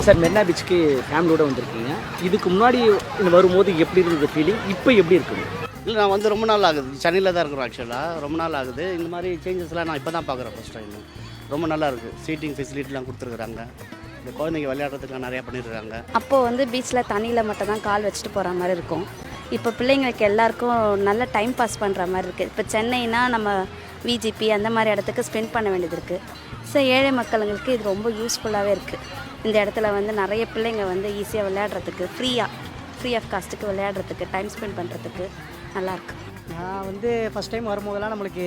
Sir Marina பீச்சுக்கு ஃபேமிலியோட வந்திருக்கீங்க. இதுக்கு முன்னாடி வரும்போது எப்படி இருந்தது ஃபீலிங், இப்போ எப்படி இருக்குது? இல்லை, நான் வந்து ரொம்ப நாள் ஆகுது, சென்னையில் தான் இருக்கிறோம். ஆக்சுவலாக ரொம்ப நாள் ஆகுது. இந்த மாதிரி சேஞ்சஸ்லாம் நான் இப்போ தான் பார்க்குறேன் ஃபஸ்ட் டைம். ரொம்ப நல்லா இருக்குது. சீட்டிங் ஃபெசிலிட்டிலாம் கொடுத்துருக்குறாங்க. இந்த குழந்தைங்க விளையாடுறதுக்குலாம் நிறையா பண்ணியிருக்காங்க. அப்போது வந்து பீச்சில் தண்ணியில் மட்டும் தான் கால் வச்சுட்டு போகிற மாதிரி இருக்கும். இப்போ பிள்ளைங்களுக்கு எல்லாருக்கும் நல்ல டைம் பாஸ் பண்ணுற மாதிரி இருக்குது. இப்போ சென்னைனா நம்ம விஜிபி அந்த மாதிரி இடத்துக்கு ஸ்பெண்ட் பண்ண வேண்டியது இருக்குது. ஸோ ஏழை மக்களுங்களுக்கு இது ரொம்ப யூஸ்ஃபுல்லாகவே இருக்குது. இந்த இடத்துல வந்து நிறைய பிள்ளைங்க வந்து ஈஸியாக விளையாடுறதுக்கு ஃப்ரீ ஆஃப் காஸ்ட்டுக்கு விளையாடுறதுக்கு டைம் ஸ்பெண்ட் பண்ணுறதுக்கு நல்லாயிருக்கு. நான் வந்து ஃபஸ்ட் டைம் வரும்போதெல்லாம் நம்மளுக்கு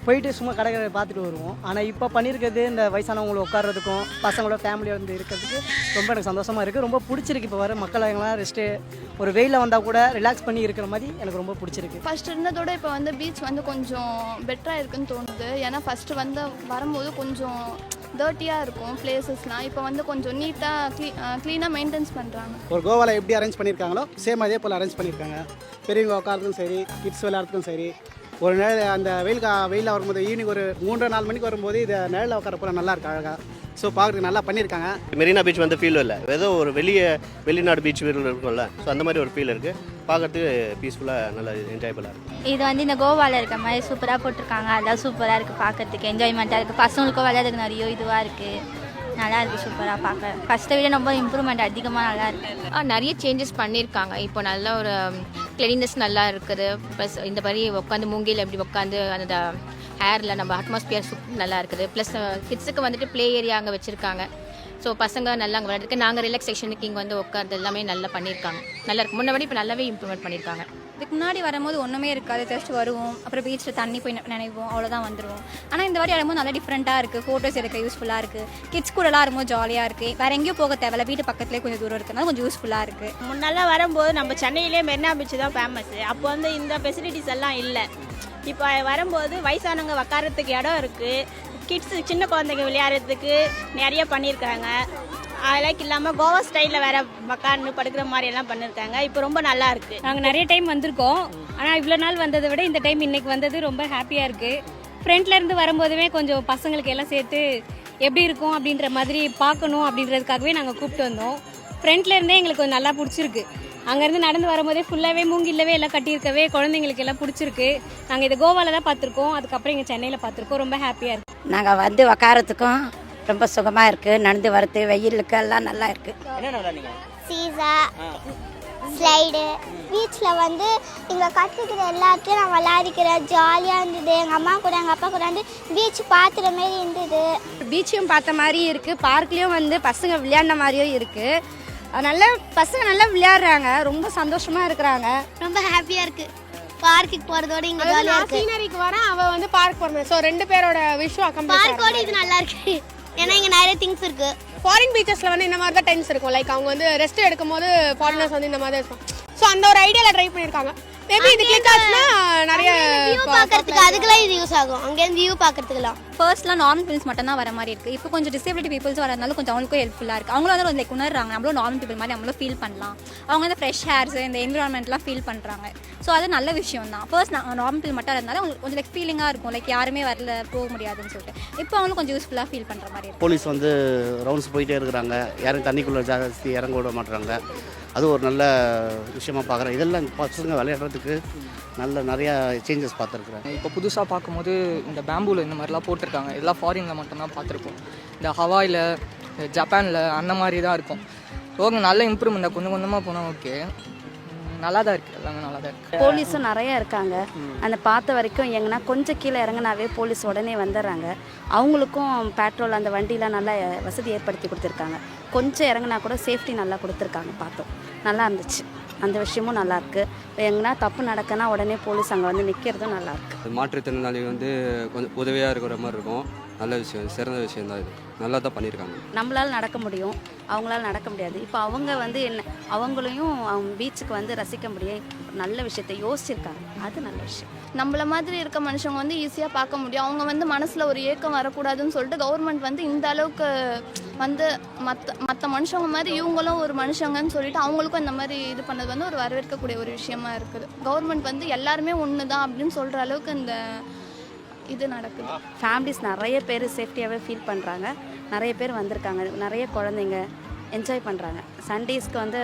போயிட்டு சும்மா கடை பார்த்துட்டு வருவோம். ஆனால் இப்போ பண்ணியிருக்கிறது இந்த வயசானவங்களை உட்கார்றதுக்கும் பசங்களோட ஃபேமிலியோட வந்து இருக்கிறதுக்கு ரொம்ப எனக்கு சந்தோஷமாக இருக்குது. ரொம்ப பிடிச்சிருக்கு. இப்போ வர மக்கள் ரெஸ்ட்டு ஒரு வெயிலில் வந்தால் கூட ரிலாக்ஸ் பண்ணி இருக்கிற மாதிரி எனக்கு ரொம்ப பிடிச்சிருக்கு. ஃபஸ்ட் இருந்ததோட இப்போ வந்து பீச் வந்து கொஞ்சம் பெட்டராக இருக்குன்னு தோணுது. ஏன்னா ஃபஸ்ட்டு வந்து வரும்போது கொஞ்சம் டர்ட்டியாக இருக்கும் பிளேசஸ்லாம். இப்போ வந்து கொஞ்சம் நீட்டாக க்ளீனாக மெயின்டைன்ஸ் பண்ணுறாங்க. ஒரு கோவாவில் எப்படி அரேஞ்ச் பண்ணியிருக்காங்களோ சேம் அதே போல் அரேஞ்ச் பண்ணியிருக்காங்க. பெரியவங்க உட்காரத்துக்கும் சரி, கிட்ஸ் விளையாடுறதுக்கும் சரி. ஒரு நிழல் அந்த வெயிலில் வரும்போது ஈவினிங் ஒரு 3-4 மணிக்கு வரும்போது இது நிழலில் உட்கார நல்லா இருக்கு, அழகாக. ஸோ பார்க்குறதுக்கு நல்லா பண்ணியிருக்காங்க. மெரினா பீச் வந்து ஃபீல் இல்லை, ஏதோ ஒரு வெளிநாடு பீச் இருக்கும்ல, ஸோ அந்த மாதிரி ஒரு ஃபீல் இருக்குது. பார்க்குறதுக்கு பீஸ்ஃபுல்லாக நல்லா என்ஜாயபுளாக இருக்குது. இது வந்து இந்த கோவாவில் இருக்க மாதிரி சூப்பராக போட்டிருக்காங்க. அதெல்லாம் சூப்பராக இருக்குது, பார்க்கறதுக்கு என்ஜாய்மெண்ட்டாக இருக்குது. பசங்களுக்கும் விளையாடுறதுக்கு நிறைய இதுவாக இருக்குது. நல்லா இருக்குது, சூப்பராக பார்க்க. ஃபஸ்ட்டை விட ரொம்ப இம்ப்ரூவ்மெண்ட் அதிகமாக நல்லா இருக்குது. நிறைய சேஞ்சஸ் பண்ணியிருக்காங்க. இப்போ நல்ல ஒரு கிளீனஸ் நல்லா இருக்குது. ப்ளஸ் இந்த மாதிரி உட்காந்து மூங்கில் எப்படி உட்காந்து அந்த ஹேரில் நம்ம அட்மாஸ்பியர் நல்லா இருக்குது. ப்ளஸ் கிட்ஸுக்கு வந்துட்டு ப்ளே ஏரியா அங்கே வச்சுருக்காங்க. ஸோ பசங்க நல்லா அங்கே விளையாடுறதுக்கு நாங்கள் ரிலாக்ஸேஷனுக்கு இங்கே வந்து உட்காந்து எல்லாமே நல்லா பண்ணியிருக்காங்க. நல்லா இருக்குது. முன்னாடி இப்போ நல்லாவே இம்ப்ரூவ்மெண்ட் பண்ணியிருக்காங்க. இதுக்கு முன்னாடி வரும்போது ஒன்றுமே இருக்காது. ஜஸ்ட் வருவோம், அப்புறம் பீச்சில் தண்ணி போய் நினைவோம், அவ்வளோதான் வந்துடுவோம். ஆனால் இந்த வாட்டி வரும்போது நல்லா டிஃப்ரெண்ட்டாக இருக்குது. ஃபோட்டோஸ் எடுக்க யூஸ்ஃபுல்லாக இருக்குது. கிட்ஸ் கூடலாம் வரும்போது ஜாலியாக இருக்குது. வேறு எங்கேயும் போக தேவையில்ல, வீட்டு பக்கத்துலேயே கொஞ்சம் தூரம் இருக்குனால கொஞ்சம் யூஸ்ஃபுல்லாக இருக்குது. முன்னெல்லாம் வரும்போது நம்ம சென்னையிலே மெரினா பீச் தான் ஃபேமஸ்ஸு. அப்போ வந்து இந்த ஃபெசிலிட்டிஸ் எல்லாம் இல்லை. இப்போ வரும்போது வயசானவங்க உட்காரத்துக்கு இடம் இருக்குது. கிட்ஸு சின்ன குழந்தைங்க விளையாடுறதுக்கு நிறைய பண்ணியிருக்காங்க. அதெல்லாம் இல்லாமல் கோவா ஸ்டைலில் வேறு உட்காந்து படுக்கிற மாதிரி எல்லாம் பண்ணியிருக்காங்க. இப்போ ரொம்ப நல்லா இருக்குது. நாங்கள் நிறைய டைம் வந்திருக்கோம். ஆனால் இவ்வளோ நாள் வந்ததை விட இந்த டைம் இன்றைக்கி வந்தது ரொம்ப ஹாப்பியாக இருக்குது. ஃப்ரெண்ட்லேருந்து வரும்போதுமே கொஞ்சம் பசங்களுக்கு எல்லாம் சேர்த்து எப்படி இருக்கும் அப்படின்ற மாதிரி பார்க்கணும் அப்படின்றதுக்காகவே நாங்கள் கூப்பிட்டு வந்தோம். ஃப்ரெண்ட்லேருந்தே எங்களுக்கு கொஞ்சம் நல்லா பிடிச்சிருக்கு. அங்கேருந்து நடந்து வரும்போதே ஃபுல்லாகவே மூங்கில்லவே எல்லாம் கட்டியிருக்கவே குழந்தைங்களுக்கு எல்லாம் பிடிச்சிருக்கு. நாங்கள் இதை கோவாவில் தான் பார்த்துருக்கோம், அதுக்கப்புறம் இங்கே சென்னையில் பார்த்துருக்கோம். ரொம்ப ஹாப்பியாக இருக்குது. நாங்கள் வந்து உக்காரத்துக்கும் ரொம்ப சுகமாக இருக்குது. நடந்து வரது வெயிலுக்கு எல்லாம் நல்லா இருக்குது. என்ன விளையாடுங்க? Seesaw, slide. பீச்சில் வந்து இங்கே கற்றுக்கிற எல்லாத்தையும் நான் விளையாடிக்கிறேன். ஜாலியாக இருந்தது. எங்கள் அம்மா கூட எங்கள் அப்பா கூட வந்து பீச் பார்த்துற மாரி இருந்தது. பீச்சையும் பார்த்த மாதிரி இருக்குது. பார்க்லேயும் வந்து பசங்க விளையாடின மாதிரியும் இருக்குது. நல்லா பசங்க நல்லா விளையாடுறாங்க, ரொம்ப சந்தோஷமாக இருக்கிறாங்க. ரொம்ப ஹாப்பியாக இருக்குது. பார்க்குக்கு போகிறதோட இங்கே ஜாலியாக இருக்குது. சீனரிக்கு வரேன், அவள் வந்து பார்க் போகிறேன். ஸோ 2 பேரோட விஷயம் பார்க்கோட இது நல்லா இருக்குது. ஏன்னா இங்கே நிறைய திங்ஸ் இருக்குது. ஃபாரின் பீச்சஸில் வந்து இந்த மாதிரி தான் டைம்ஸ் இருக்கும். லைக் அவங்க வந்து ரெஸ்ட் எடுக்கும் போது ஃபாரினர்ஸ் வந்து இந்த மாதிரி தான் இருக்கும். ஸோ அந்த ஒரு ஐடியாவில் ட்ரை பண்ணியிருக்காங்க. மேபி இது கிளிக் ஆச்சுன்னா நிறைய வியூ பார்க்கறதுக்கு அதுக்கெல்லாம் இது யூஸ் ஆகும். அங்கேருந்து வியூ பார்க்கறதுக்குலாம். ஃபர்ஸ்ட்லாம் நார்மல் பீப்புள்ஸ் மட்டும் தான் வர மாதிரி இருக்குது. இப்போ கொஞ்சம் டிசேபிலிட்டி பீப்புள்ஸ் வரதுனால கொஞ்சம் அவங்களுக்கும் ஹெல்ப்ஃபுல்லாக இருக்குது. அவங்களும் வந்து லைக் உணர்றாங்க, நம்மளும் நார்மல் பீப்புள் மாதிரி நம்மளும் ஃபீல் பண்ணலாம். அவங்க வந்து ஃப்ரெஷ் ஹேர்ஸ் இந்த என்விரான்மெண்ட்லாம் ஃபீல் பண்ணுறாங்க. ஸோ அது நல்ல விஷயம் தான். ஃபர்ஸ்ட் நார்மல் பீப்புள் மட்டும் இருந்தனால அவங்களுக்கு கொஞ்சம் லைக் ஃபீலிங்காக இருக்கும், லைக் யாருமே வரல போக முடியாதுன்னு சொல்லிட்டு. இப்போ அவங்களும் கொஞ்சம் யூஸ்ஃபுல்லாக ஃபீல் பண்ணுற மாதிரி இருக்குது. போலீஸ் வந்து ரவுண்ட்ஸ் போயிட்டே இருக்கிறாங்க. யாரும் தண்ணிக்குள்ளே ஜாஸ்தி இறங்க விட மாட்டுறாங்க. அது ஒரு நல்ல விஷயமா பார்க்குறேன். இதெல்லாம் பசங்க விளையாடுறதுக்கு நிறையா சேஞ்சஸ் பார்த்துருக்குறேன். இப்போ புதுசாக பார்க்கும்போது இந்த பேம்பூவில் இந்த மாதிரிலாம் போட்டிருக்காங்க. இதெல்லாம் ஃபாரினில் மட்டும்தான் பார்த்துருப்போம். இந்த ஹவாயில், ஜப்பானில் அந்த மாதிரி தான் இருக்கும். ஓகே, நல்ல இம்ப்ரூவ்மெண்ட். கொஞ்சம் கொஞ்சமாக போனால் ஓகே, நல்லா தான் இருக்குது. எல்லாமே நல்லா தான் இருக்குது. போலீஸும் நிறையா இருக்காங்க. அந்த பார்த்த வரைக்கும் எங்கன்னா கொஞ்சம் கீழே இறங்கினாவே போலீஸ் உடனே வந்துடுறாங்க. அவங்களுக்கும் பெட்ரோல் அந்த வண்டியில் நல்லா வசதி ஏற்படுத்தி கொடுத்துருக்காங்க. கொஞ்சம் இறங்கினா கூட சேஃப்டி நல்லா கொடுத்துருக்காங்க. பார்த்தோம், நல்லா இருந்துச்சு. அந்த விஷயமும் நல்லாயிருக்கு. எங்கன்னா தப்பு நடக்கனா உடனே போலீஸ் அங்கே வந்து நிற்கிறதும் நல்லாயிருக்கு. மாற்றுத்திறனாளி வந்து கொஞ்சம் உதவியாக இருக்கிற மாதிரி இருக்கும். நல்ல விஷயம், சிறந்த விஷயம் தான். இது நல்லா தான் பண்ணியிருக்காங்க. நம்மளால் நடக்க முடியும், அவங்களால நடக்க முடியாது. இப்போ அவங்க வந்து என்ன அவங்களையும் அவங்க பீச்சுக்கு வந்து ரசிக்க முடியும். நல்ல விஷயத்தை யோசிச்சிருக்காங்க, அது நல்ல விஷயம். நம்மள மாதிரி இருக்க மனுஷங்க வந்து ஈஸியாக பார்க்க முடியும். அவங்க வந்து மனசில் ஒரு ஏக்கம் வரக்கூடாதுன்னு சொல்லிட்டு கவர்மெண்ட் வந்து இந்த அளவுக்கு வந்து மற்ற மனுஷங்க மாதிரி இவங்களும் ஒரு மனுஷங்கன்னு சொல்லிட்டு அவங்களுக்கும் இந்த மாதிரி இது பண்ணது வந்து ஒரு வரவேற்கக்கூடிய ஒரு விஷயமா இருக்குது. கவர்மெண்ட் வந்து எல்லாருமே ஒன்று தான் அப்படின்னு சொல்கிற அளவுக்கு இந்த இது நடக்குது. ஃபேமிலிஸ் நிறைய பேர் சேஃப்டியாகவே ஃபீல் பண்ணுறாங்க. நிறைய பேர் வந்திருக்காங்க. நிறைய குழந்தைங்க என்ஜாய் பண்ணுறாங்க. சண்டேஸ்க்கு வந்து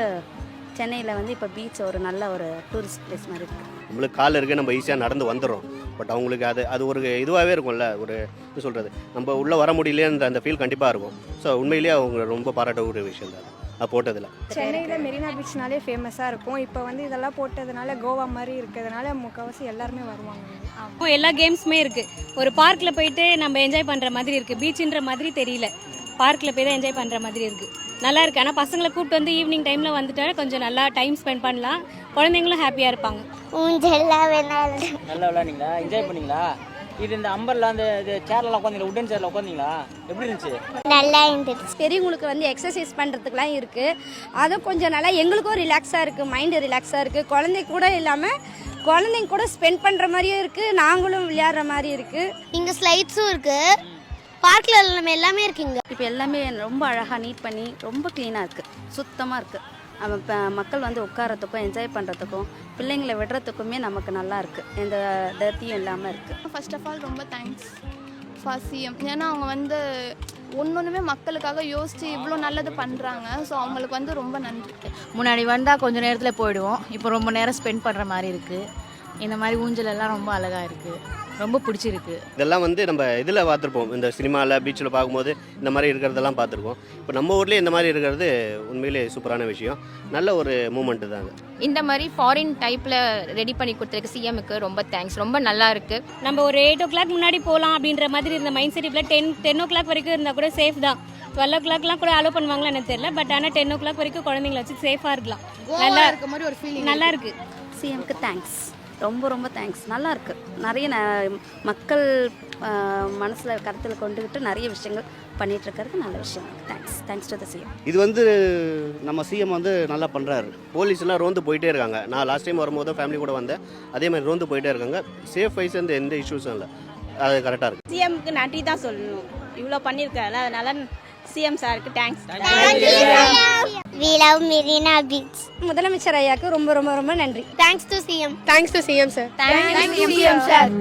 சென்னையில் வந்து இப்போ பீச் ஒரு நல்ல ஒரு டூரிஸ்ட் பிளேஸ் மாதிரி இருக்குது. நம்மளுக்கு கால் இருக்குது, நம்ம ஈஸியாக நடந்து வந்துடுறோம். பட் அவங்களுக்கு அது ஒரு இதுவாகவே இருக்கும்ல, ஒரு என்ன சொல்கிறது, நம்ம உள்ளே வர முடியலையேன்ற அந்த ஃபீல் கண்டிப்பாக இருக்கும். ஸோ உண்மையிலேயே அவங்க ரொம்ப பாராட்டக்கூடிய விஷயம் தான் அது போட்டதில். சென்னையில் மெரினா பீச்னாலே ஃபேமஸாக இருக்கும். இப்போ வந்து இதெல்லாம் போட்டதுனால கோவா மாதிரி இருக்கிறதுனால முக்கால்வாசி எல்லாருமே வருவாங்க. அப்போ எல்லா கேம்ஸுமே இருக்குது. ஒரு பார்க்கில் போயிட்டு நம்ம என்ஜாய் பண்ணுற மாதிரி இருக்குது. பீச்சுன்ற மாதிரி தெரியல, பார்க்கில் போய் தான் என்ஜாய் பண்ணுற மாதிரி இருக்குது. நல்லா இருக்குது. ஆனால் பசங்களை கூப்பிட்டு வந்து ஈவினிங் டைமில் வந்துட்டாலும் கொஞ்சம் நல்லா டைம் ஸ்பெண்ட் பண்ணலாம். குழந்தைங்களும் ஹாப்பியாக இருப்பாங்க. நல்லா விளையாண்டிங்களா? என்ஜாய் பண்ணீங்களா? இது இந்த அம்பர்லாம் அந்த இது சேர்லாம் உட்காந்தீங்களா? உட்டன் சேர்ல உட்காந்தீங்களா? எப்படி இருந்துச்சு? நல்லா இருந்துச்சு. பெரியவங்களுக்கு வந்து எக்ஸசைஸ் பண்ணுறதுக்குலாம் இருக்குது. அதுவும் கொஞ்சம் நல்லா எங்களுக்கும் ரிலாக்ஸாக இருக்குது, மைண்டு ரிலாக்ஸாக இருக்குது. குழந்தைங்க கூட இல்லாமல் குழந்தைங்க கூட ஸ்பெண்ட் பண்ணுற மாதிரியும் இருக்குது, நாங்களும் விளையாடுற மாதிரி இருக்குது. இங்கே ஸ்லைட்ஸும் இருக்குது, பார்க்கில் நம்ம எல்லாமே இருக்குங்க. இப்போ எல்லாமே ரொம்ப அழகாக நீட் பண்ணி ரொம்ப க்ளீனாக இருக்குது, சுத்தமாக இருக்குது. இப்போ மக்கள் வந்து உட்காரத்துக்கும் என்ஜாய் பண்ணுறதுக்கும் பிள்ளைங்களை விடுறதுக்குமே நமக்கு நல்லா இருக்குது, எந்த டர்த்தியும் இல்லாமல் இருக்குது. ஃபர்ஸ்ட் ஆஃப் ஆல் ரொம்ப தேங்க்ஸ் ஃபார் சிஎம். ஏன்னா அவங்க வந்து ஒன்றுமே மக்களுக்காக யோசித்து இவ்வளோ நல்லது பண்ணுறாங்க. ஸோ அவங்களுக்கு வந்து ரொம்ப நன்றி. முன்னாடி வந்தால் கொஞ்சம் நேரத்தில் போயிடுவோம், இப்போ ரொம்ப நேரம் ஸ்பெண்ட் பண்ணுற மாதிரி இருக்குது. இந்த மாதிரி ஊஞ்சல் எல்லாம் ரொம்ப அழகாக இருக்குது, ரொம்ப பிடிச்சிருக்கு. இதெல்லாம் வந்து நம்ம இதில் பார்த்துருப்போம், இந்த சினிமாவில் பீச்சில் பார்க்கும்போது இந்த மாதிரி இருக்கிறதெல்லாம் பார்த்துருக்கோம். இப்போ நம்ம ஊர்லேயே இந்த மாதிரி இருக்கிறது உண்மையிலே சூப்பரான விஷயம், நல்ல ஒரு மூமெண்ட்டு தான். இந்த மாதிரி ஃபாரின் டைப்பில் ரெடி பண்ணி கொடுத்துருக்கு சிஎம்க்கு ரொம்ப தேங்க்ஸ், ரொம்ப நல்லா இருக்குது. நம்ம ஒரு 8 o'clock முன்னாடி போகலாம் அப்படின்ற மாதிரி இருந்த மைண்ட் செட் இப்போ 10 o'clock வரைக்கும் இருந்தால் கூட சேஃப் தான். 12 o'clockலாம் கூட அலோவ் பண்ணுவாங்களா எனக்கு தெரியல. பட் ஆனால் 10 o'clock வரைக்கும் குழந்தைங்கள வச்சு சேஃபாக இருக்கலாம். நல்லா இருக்க மாதிரி ஒரு ஃபீலிங் நல்லா இருக்குது. சிஎம்க்கு தேங்க்ஸ், ரொம்ப ரொம்ப தேங்க்ஸ். நல்லா இருக்குது. நிறைய மக்கள் மனசில் கருத்தில் கொண்டுக்கிட்டு நிறைய விஷயங்கள் பண்ணிகிட்டு இருக்கிறது நல்ல விஷயம். Thanks to the CM. இது வந்து நம்ம சிஎம் வந்து நல்லா பண்ணுறாரு. போலீஸ்லாம் ரோந்து போயிட்டே இருக்காங்க. நான் லாஸ்ட் டைம் வரும்போது ஃபேமிலி கூட வந்தேன், அதே மாதிரி ரோந்து போயிட்டே இருக்காங்க. சேஃப் வைஸ் எந்த இஷ்யூஸும் இல்லை, அது கரெக்டாக இருக்குது. சிஎம்க்கு நன்றி தான் சொல்லணும், இவ்வளோ பண்ணியிருக்காரு. அதனால சிஎம் சாருக்கு thanks. We love Marina Beach. முதலமைச்சர் ஐயாவுக்கு ரொம்ப ரொம்ப ரொம்ப நன்றி. Thanks to CM. Thanks to CM sir. Thanks CM sir.